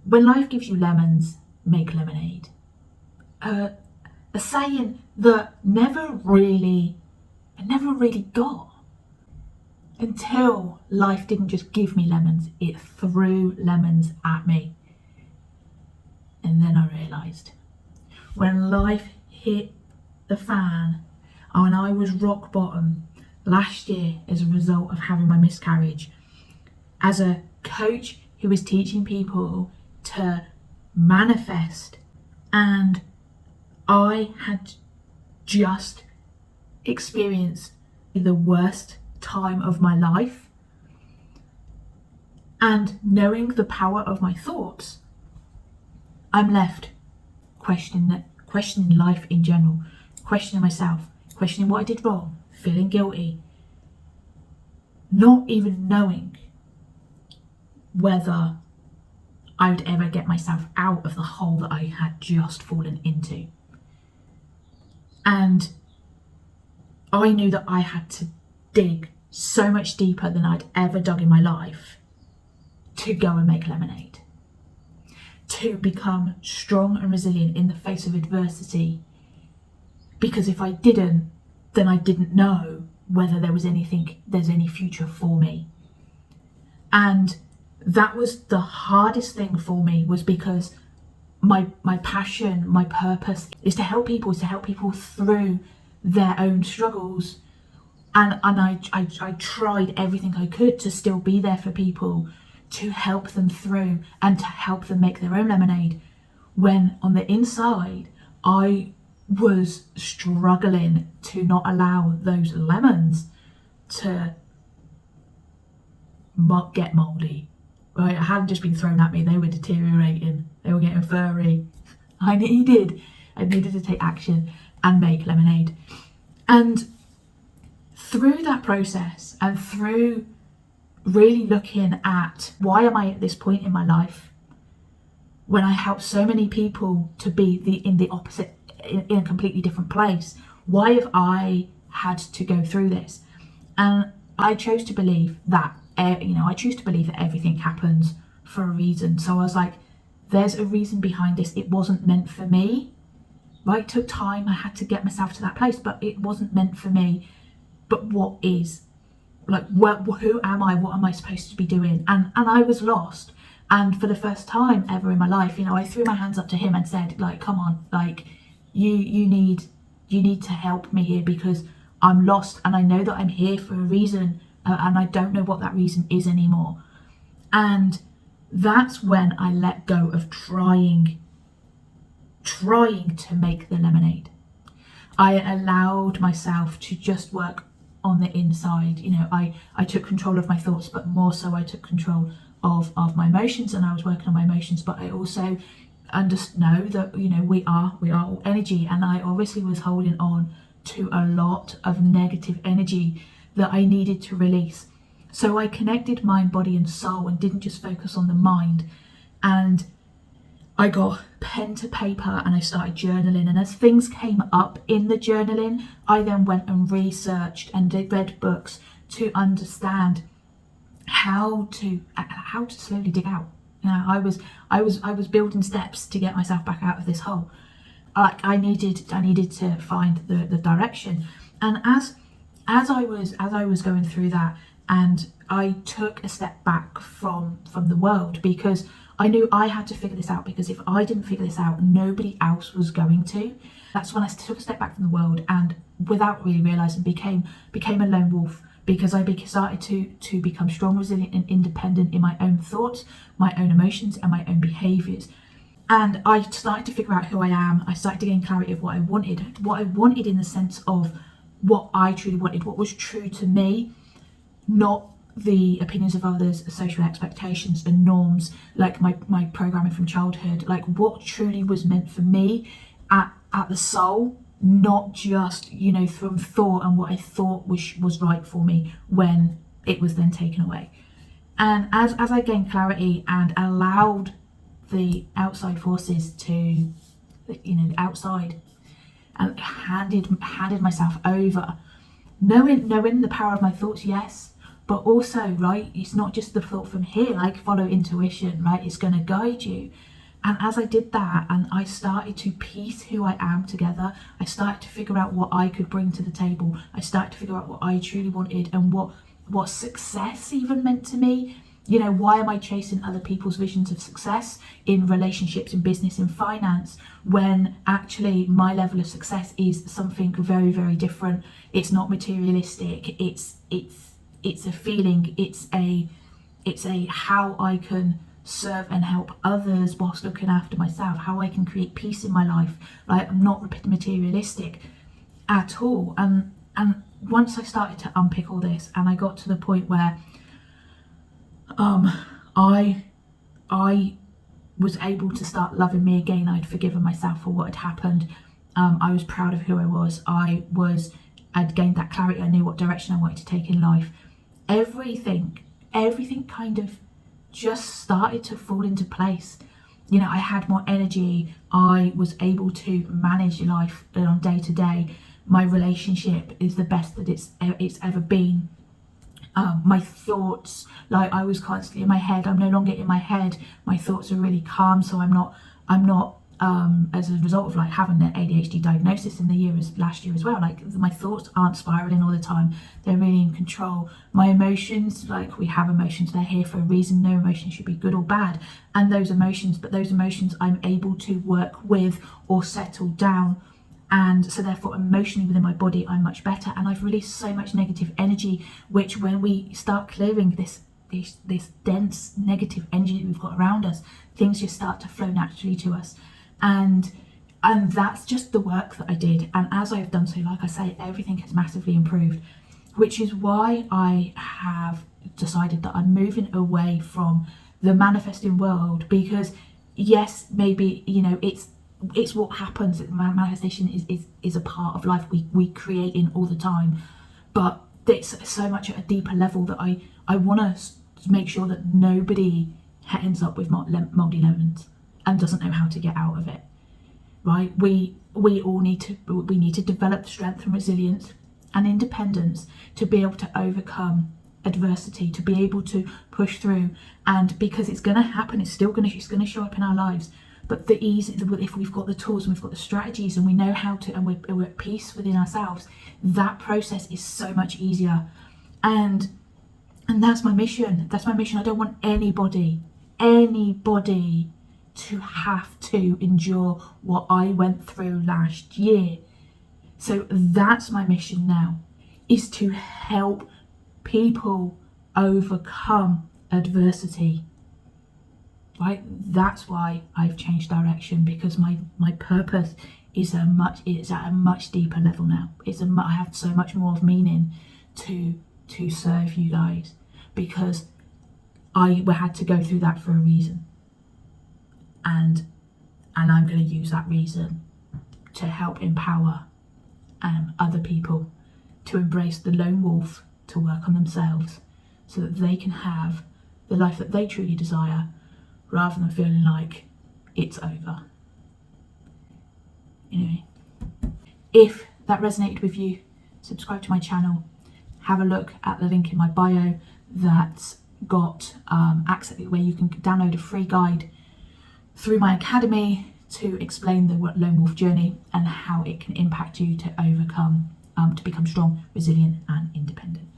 when life gives you lemons, make lemonade. A saying that I never really got until life didn't just give me lemons, it threw lemons at me. And then I realised, when life hit the fan, and I was rock bottom last year as a result of having my miscarriage, as a coach who was teaching people to manifest, and I had just experienced the worst time of my life, and knowing the power of my thoughts, I'm left questioning life in general, questioning myself, questioning what I did wrong, feeling guilty, not even knowing whether I would ever get myself out of the hole that I had just fallen into. And I knew that I had to dig so much deeper than I'd ever dug in my life to go and make lemonade, to become strong and resilient in the face of adversity. Because if I didn't, then I didn't know whether there's any future for me. And that was the hardest thing for me, was because my passion, my purpose is to help people through their own struggles. And I tried everything I could to still be there for people, to help them through and to help them make their own lemonade, when on the inside I was struggling to not allow those lemons to get mouldy. Right, I hadn't just been thrown at me, they were deteriorating, they were getting furry. I needed to take action and make lemonade. And through that process, and through really looking at why am I at this point in my life, when I help so many people to be in a completely different place, why have I had to go through this? And I chose to believe that everything happens for a reason. So I was like, there's a reason behind this. It wasn't meant for me. Right? It took time. I had to get myself to that place, but it wasn't meant for me. But what is? Like, who am I? What am I supposed to be doing? And I was lost. And for the first time ever in my life, I threw my hands up to him and said, like, come on, like, you need to help me here, because I'm lost, and I know that I'm here for a reason, and I don't know what that reason is anymore. And that's when I let go of trying to make the lemonade. I allowed myself to just work on the inside. I took control of my thoughts, but more so I took control of my emotions, and I was working on my emotions. But I also know that we are all energy, and I obviously was holding on to a lot of negative energy that I needed to release. So I connected mind, body and soul, and didn't just focus on the mind. And I got pen to paper and I started journaling, and as things came up in the journaling, I then went and researched and read books to understand how to slowly dig out. I was building steps to get myself back out of this hole. Like, I needed to find the direction. And as I was going through that, and I took a step back from the world, because I knew I had to figure this out, because if I didn't figure this out, nobody else was going to. That's when I took a step back from the world, and without really realising, became a lone wolf, because I started to become strong, resilient and independent in my own thoughts, my own emotions and my own behaviours. And I started to figure out who I am. I started to gain clarity of what I wanted in the sense of what I truly wanted, what was true to me, not the opinions of others, social expectations and norms, like my programming from childhood, like what truly was meant for me at the soul, not just from thought and what I thought was right for me when it was then taken away. And as I gained clarity and allowed the outside forces to the outside, and handed myself over, knowing the power of my thoughts, yes, But also, right, it's not just the thought from here, like follow intuition, right? It's going to guide you. And as I did that and I started to piece who I am together, I started to figure out what I could bring to the table. I started to figure out what I truly wanted and what success even meant to me. You know, why am I chasing other people's visions of success in relationships, in business, in finance, when actually my level of success is something very, very different. It's not materialistic. It's a feeling. It's a how I can serve and help others whilst looking after myself, how I can create peace in my life. Right? I'm not materialistic at all. And once I started to unpick all this and I got to the point where I was able to start loving me again. I'd forgiven myself for what had happened. I was proud of who I was. I'd gained that clarity. I knew what direction I wanted to take in life. Everything kind of just started to fall into place. You know, I had more energy. I was able to manage life on day to day. My relationship is the best that it's ever been. My thoughts, like I was constantly in my head. I'm no longer in my head. My thoughts are really calm, so I'm not as a result of like having the ADHD diagnosis in the last year as well, like my thoughts aren't spiraling all the time. They're really in control. My emotions, like we have emotions, they're here for a reason. No emotion should be good or bad, and those emotions I'm able to work with or settle down. And so therefore emotionally within my body I'm much better, and I've released so much negative energy, which when we start clearing this dense negative energy that we've got around us, things just start to flow naturally to us. And that's just the work that I did. And as I've done so, like I say, everything has massively improved, which is why I have decided that I'm moving away from the manifesting world. Because yes, maybe, you know, it's what happens. Manifestation is a part of life we create in all the time, but it's so much at a deeper level that I want to make sure that nobody ends up with moldy lemons and doesn't know how to get out of it. Right? We all need to develop strength and resilience and independence to be able to overcome adversity, to be able to push through. And because it's going to happen, it's going to show up in our lives. But if we've got the tools and we've got the strategies and we know how to, and we're at peace within ourselves, that process is so much easier. And that's my mission. That's my mission. I don't want anybody to have to endure what I went through last year. So that's my mission now, is to help people overcome adversity. Right, that's why I've changed direction, because my purpose is at a much deeper level now. I have so much more of meaning to serve you guys, because I had to go through that for a reason, and I'm going to use that reason to help empower other people to embrace the lone wolf, to work on themselves, so that they can have the life that they truly desire, rather than feeling like it's over. Anyway, if that resonated with you, subscribe to my channel, have a look at the link in my bio that's got access where you can download a free guide through my academy to explain the lone wolf journey and how it can impact you to overcome, to become strong, resilient and independent.